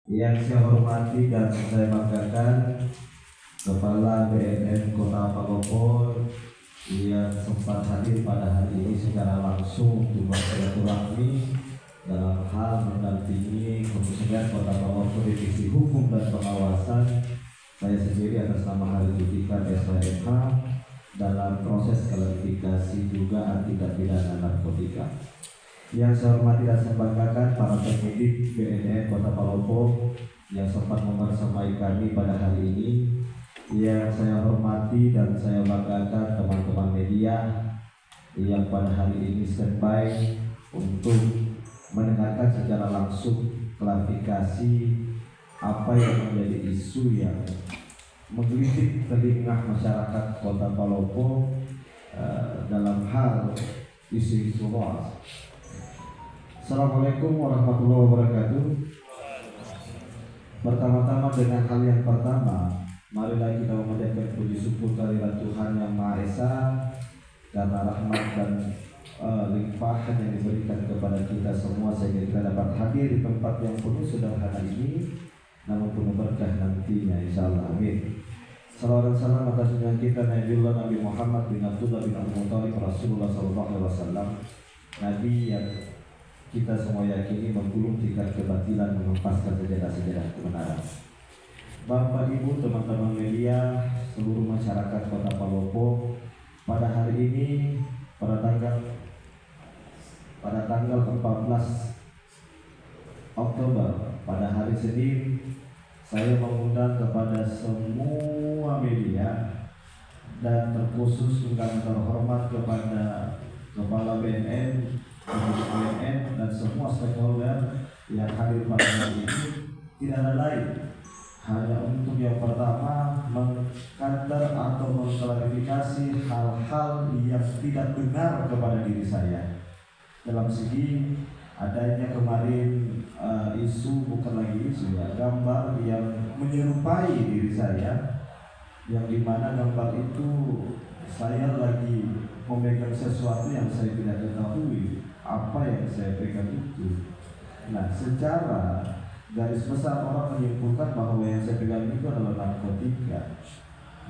Yang saya hormati dan saya banggakan Kepala BNN Kota Palopo yang sempat hadir pada hari ini secara langsung untuk bersilaturahmi dalam hal mendampingi Komisioner Kota Palopo Divisi Hukum dan Pengawasan saya sendiri atas nama Hari Jutika SHMH dalam proses klarifikasi dugaan tindak pidana narkotika. Yang saya hormati dan saya banggakan para penyidik BNN Kota Palopo yang sempat membersamai kami pada hari ini. Yang saya hormati dan saya banggakan teman-teman media yang pada hari ini standby untuk mendengarkan secara langsung klarifikasi apa yang menjadi isu yang menggelitik telinga masyarakat Kota Palopo dalam hal isu-isu hoax. Assalamualaikum warahmatullahi wabarakatuh. Pertama-tama dengan hal yang pertama, marilah kita memanjatkan puji syukur kehadirat Tuhan Yang Maha Esa karena rahmat dan limpahan yang diberikan kepada kita semua sehingga kita dapat hadir di tempat yang penuh sederhana ini namun penuh berkah nantinya insyaallah. Amin. Salawat dan salam atas junjungan kita Nabi Muhammad bin Abdullah bin Abdul Muttalib Rasulullah sallallahu alaihi wasallam, Nabi yang kita semua yakini menggulung tikar kebatilan, menghempaskan sejadah-sejadah kebenaran. Bapak Ibu, teman-teman media, seluruh masyarakat Kota Palopo, pada hari ini pada tanggal 14 Oktober pada hari Senin, saya mengundang kepada semua media dan terkhusus dengan terhormat kepada Kepala BNN, BNN dan semua stakeholder yang hadir pada hari ini, tidak ada lain hanya untuk yang pertama mengkanter atau mengklarifikasi hal-hal yang tidak benar kepada diri saya. Dalam segi adanya kemarin isu, bukan lagi isu ya, gambar yang menyerupai diri saya, yang dimana gambar itu saya lagi memegang sesuatu yang saya tidak ketahui apa yang saya pegang itu. Nah, secara garis besar orang menyimpulkan bahwa yang saya pegang itu adalah narkotika.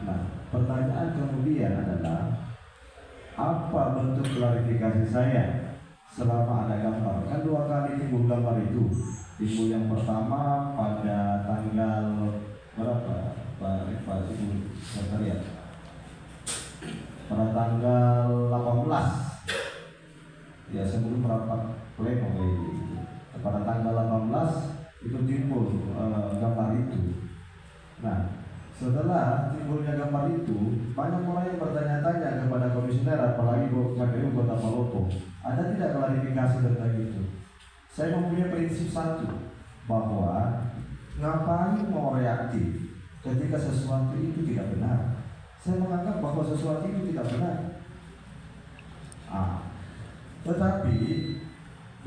Nah, pertanyaan kemudian adalah apa bentuk klarifikasi saya selama ada gambar? Kan dua kali timbul gambar itu. Timbul yang pertama pada tanggal berapa? Pak Ibu Sekretariat. Pada tanggal 18 ya, sebelum rapat pleno itu. Pada tanggal 18 itu timbul gambar itu. Nah, setelah timbulnya gambar itu, banyak orang yang bertanya-tanya kepada komisioner, apalagi KPU Kota Palopo, ada tidak klarifikasi tentang itu? Saya mempunyai prinsip satu, bahwa ngapain mau reaktif ketika sesuatu itu tidak benar. Saya menganggap bahwa sesuatu itu tidak benar. Tetapi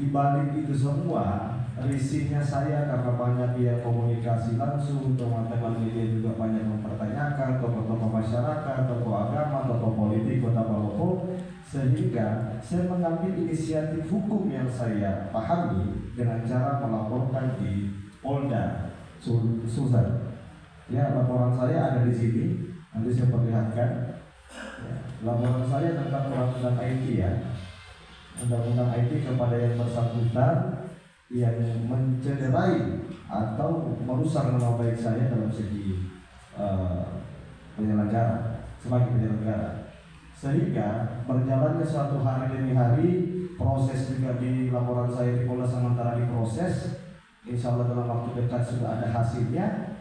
di balik itu semua, risihnya saya karena banyak yang komunikasi langsung, teman-teman media juga banyak mempertanyakan, tokoh-tokoh masyarakat, tokoh agama, tokoh politik Kota Palopo, sehingga saya mengambil inisiatif hukum yang saya pahami dengan cara melaporkan di Polda Sulsel. Ya, laporan saya ada di sini, nanti saya perlihatkan. Ya, laporan saya tentang undang-undang IT ya. Undang-undang IT kepada yang bersangkutan yang mencederai atau merusak nama baik saya dalam segi penyelenggara, sebagai penyelenggara, sehingga berjalannya suatu hari demi hari, proses juga di laporan saya di Polda sementara diproses, insya Allah dalam waktu dekat sudah ada hasilnya.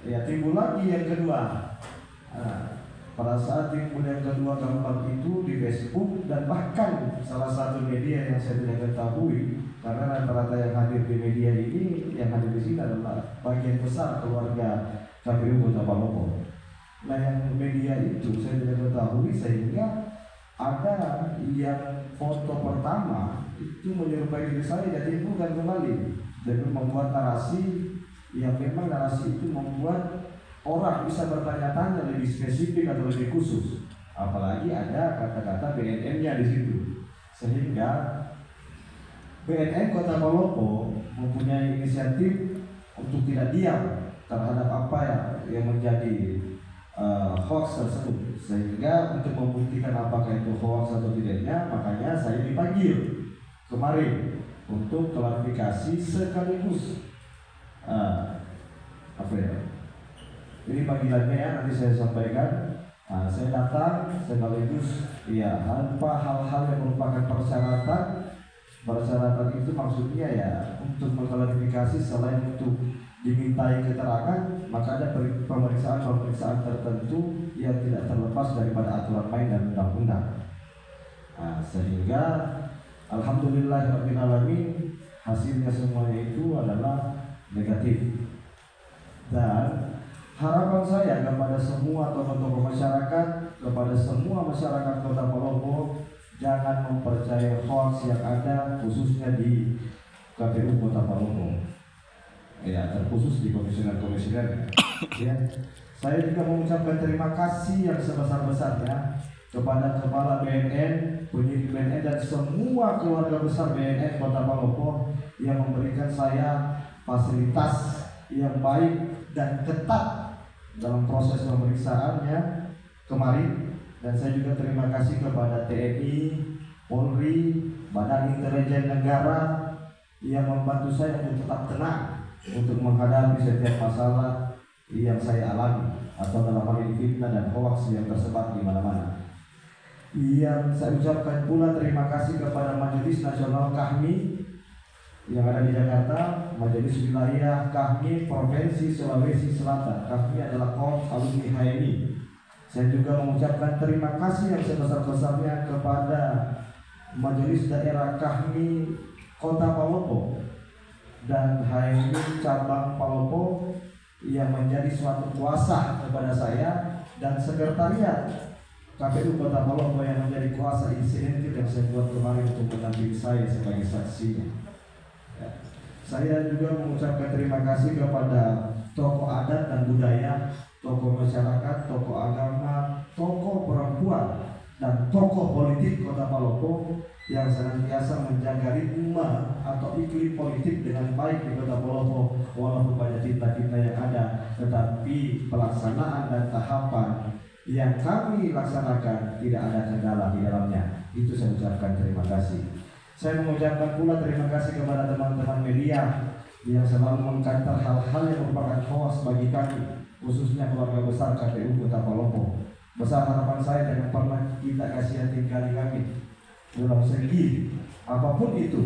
Ya, timbul lagi yang kedua. Pada saat timbul yang kedua gambar itu di Facebook, dan bahkan salah satu media yang saya tidak ketahui, karena rata-rata yang hadir di media ini, yang hadir di sini adalah bagian besar keluarga KPU Kota Palopo. Nah, yang media itu saya tidak ketahui, sehingga ada yang foto pertama itu menyerupai diri saya, jadi bukan kembali, dan membuat narasi yang memang narasi itu membuat orang bisa bertanya-tanya lebih spesifik atau lebih khusus, apalagi ada kata-kata BNN-nya di situ, sehingga BNN Kota Palopo mempunyai inisiatif untuk tidak diam terhadap apa yang menjadi hoax tersebut, sehingga untuk membuktikan apakah itu hoax atau tidaknya, makanya saya dipanggil kemarin untuk klarifikasi sekaligus apa ya? Ini panggilannya ya, nanti saya sampaikan. Saya datang sekaligus ya hal-hal yang merupakan persyaratan itu maksudnya ya untuk mengklarifikasi, selain untuk dimintai keterangan, maka ada pemeriksaan tertentu yang tidak terlepas daripada aturan main dan undang-undang. Sehingga alhamdulillahirabbil alamin, hasilnya semuanya itu adalah negatif. Dan harapan saya kepada semua tokoh-tokoh masyarakat, kepada semua masyarakat Kota Palopo, jangan mempercayai hoax yang ada khususnya di KPU Kota Palopo. Ya, terkhusus di komisioner-komisioner. Ya. Saya juga mengucapkan terima kasih yang sebesar-besarnya kepada Kepala BNN, penyidik BNN, dan semua keluarga besar BNN Kota Palopo yang memberikan saya fasilitas yang baik dan ketat dalam proses pemeriksaannya kemarin. Dan saya juga terima kasih kepada TNI, Polri, Badan Intelijen Negara yang membantu saya untuk tetap tenang untuk menghadapi setiap masalah yang saya alami, atau dalam hal ini fitnah dan hoax yang tersebar di mana-mana. Yang saya ucapkan pula terima kasih kepada Majelis Nasional KAHMI yang ada di Jakarta, Majelis Wilayah KAHMI Provinsi Sulawesi Selatan. KAHMI adalah Korps Alumni HMI. Saya juga mengucapkan terima kasih yang sebesar-besarnya kepada Majelis Daerah KAHMI Kota Palopo dan HMI Cabang Palopo yang menjadi suatu kuasa kepada saya, dan sekretariat KPU Kota Palopo yang menjadi kuasa insentif yang saya buat kemarin untuk menampingi saya sebagai saksinya. Saya juga mengucapkan terima kasih kepada tokoh adat dan budaya, tokoh masyarakat, tokoh agama, tokoh perempuan, dan tokoh politik Kota Palopo yang senantiasa menjaga ritme atau iklim politik dengan baik di Kota Palopo. Walaupun banyak fitnah-fitnah yang ada, tetapi pelaksanaan dan tahapan yang kami laksanakan tidak ada kendala di dalamnya. Itu saya ucapkan terima kasih. Saya mengucapkan pula terima kasih kepada teman-teman media yang selalu mengkantar hal-hal yang merupakan hoax bagi kami, khususnya keluarga besar KPU Kota Palopo. Besar harapan saya jangan pernah kita kasihani kami dalam segi apapun itu,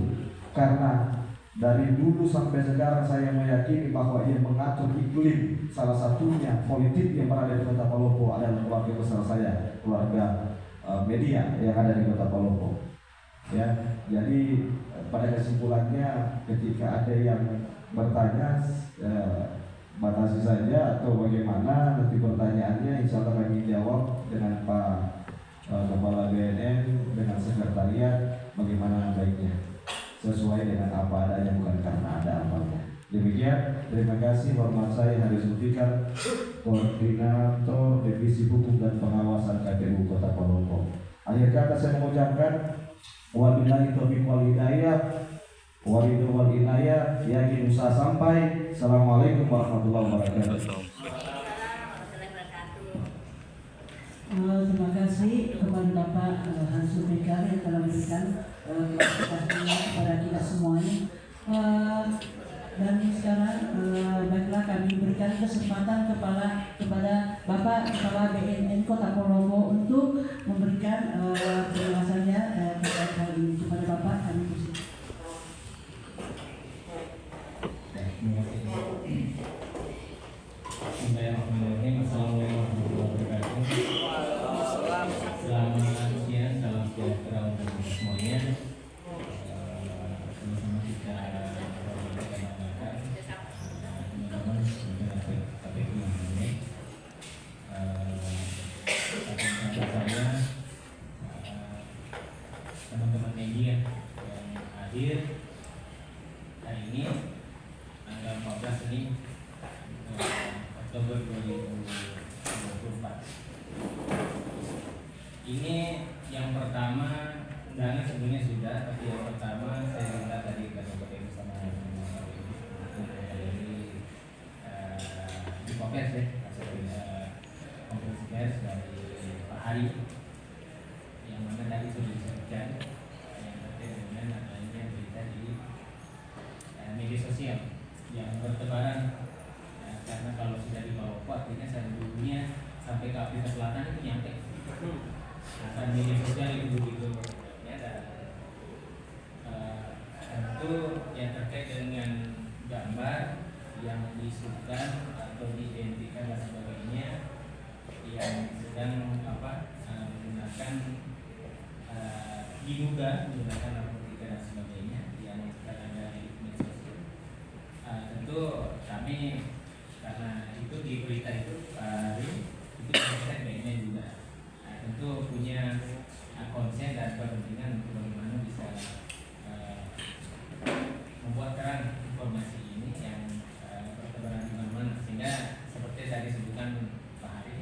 karena dari dulu sampai sekarang saya meyakini bahwa ia mengatur iklim, salah satunya politik yang berada di Kota Palopo adalah keluarga besar saya, keluarga media yang ada di Kota Palopo. Ya, jadi pada kesimpulannya, ketika ada yang bertanya, batasi saja atau bagaimana nanti pertanyaannya, insya Allah kami jawab dengan Pak Kepala BNN dengan sekretariat bagaimana baiknya sesuai dengan apa adanya, bukan karena ada apanya. Demikian, terima kasih. Hormat saya Haris Zulfikar, Koordinator Divisi Hukum dan Pengawasan KPU Kota Palopo. Akhir kata saya mengucapkan wabillahi taufiq wal hidayah, waridhu wal inayah, yakin usaha sampai. Assalamualaikum warahmatullahi wabarakatuh. Terima kasih kepada Bapak Haris Zulfikar yang telah memberikan klarifikasinya kepada kita semuanya. Dan sekarang baiklah kami berikan kesempatan kepada Bapak Kepala BNN Kota Palopo untuk memberikan penjelasannya terkait hal ini. Kepada Bapak kami persilakan. Bismillahirrahmanirrahim. Assalamualaikum warahmatullahi wabarakatuh. Selamat siang, salam sejahtera untuk kita semuanya. Sama-sama kita banggakan teman-teman KPU yang ini. Saya teman-teman media yang hadir hari ini tanggal 14 ini Oktober 2024. Ini yang pertama, undangan sebenarnya sudah, tapi yang pertama saya minta tadi KPU bersama dari yang bertebaran. Ya, karena kalau sudah di bawah artinya seluruhnya sampai ke Afrika Selatan itu nyampe. Nah, media sosial itu begitu ya, dan tentu yang terkait dengan gambar yang diisukan atau diidentikan dan sebagainya yang sedang menggunakan diduga menggunakan narkotika dan sebagainya yang ada di media sosial. Tentu kami karena itu di berita itu itu baiknya juga tentu punya konsen dan kepentingan untuk bagaimana bisa membuat terang informasi ini yang bertebaran di mana-mana, sehingga seperti tadi sebutkan Pak Hari,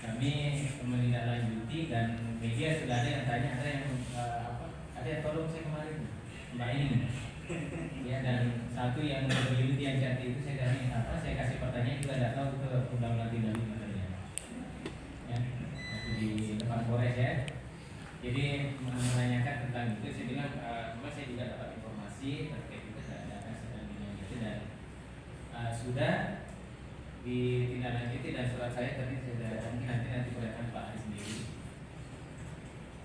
kami menindaklanjuti dan media sudah ada yang tanya, ada yang tolong saya kemarin Mbak ini ya, dan satu yang berdiri di Jati itu saya tanya apa, saya kasih pertanyaan juga tidak tahu ke Undang-Undang 35 tadi ya, waktu di depan Polres ya. Jadi menanyakan tentang itu, saya bilang saya juga dapat informasi terkait itu data sedang dinamika dan sudah ditindaklanjuti, dan surat saya tadi sudah mungkin nanti berikan Pak Hari sendiri.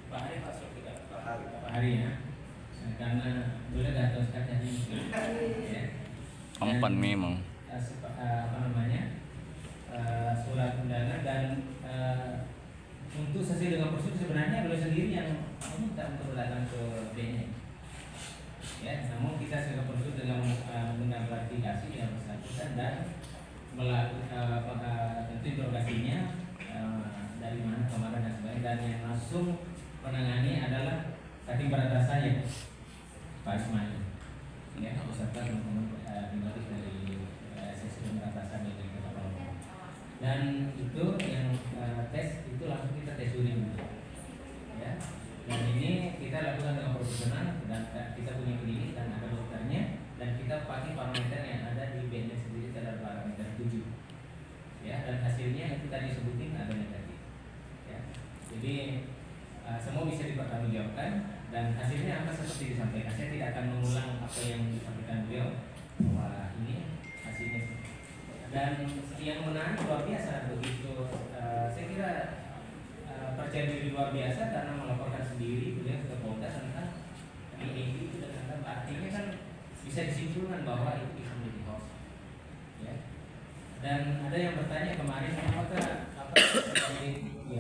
Pak Hari masuk tidak? Pak Hari ya. Nah, karena boleh datang sekali ya. Empan memang. Surat undangan dan untuk sesuai dengan prosedur sebenarnya beliau sendiri yang minta untuk datang ke BNN. Ya, namun kita sesuai prosedur dengan menggunakan klarifikasi yang bersangkutan dan melakukan tentu interogasinya dari mana kemarin dan sebagainya, dan yang langsung menangani adalah Hakim Berantas saya Pak Ismail ya, beserta teman-teman pengurus dari sesi pemberantasan dari Kota Palembang. Dan itu yang tes itu langsung kita tes urin ya. Dan ini kita lakukan dengan profesional dan kita punya klinik dan ada dokternya, dan kita pakai parameter yang ada di BNN sendiri, ada parameter 7 ya, dan hasilnya itu tadi sebutin ada negatif ya. Jadi semua bisa dipertanggungjawabkan dan hasilnya apa seperti disampaikan. Saya tidak akan mengulang apa yang disampaikan beliau bahwa ini hasilnya. Dan yang menarik luar biasa begitu, saya kira percaya diri luar biasa karena melaporkan sendiri beliau ke Polda tentang ini itu, dan artinya kan bisa disimpulkan bahwa itu bisa menjadi hoax ya. Dan ada yang bertanya kemarin apakah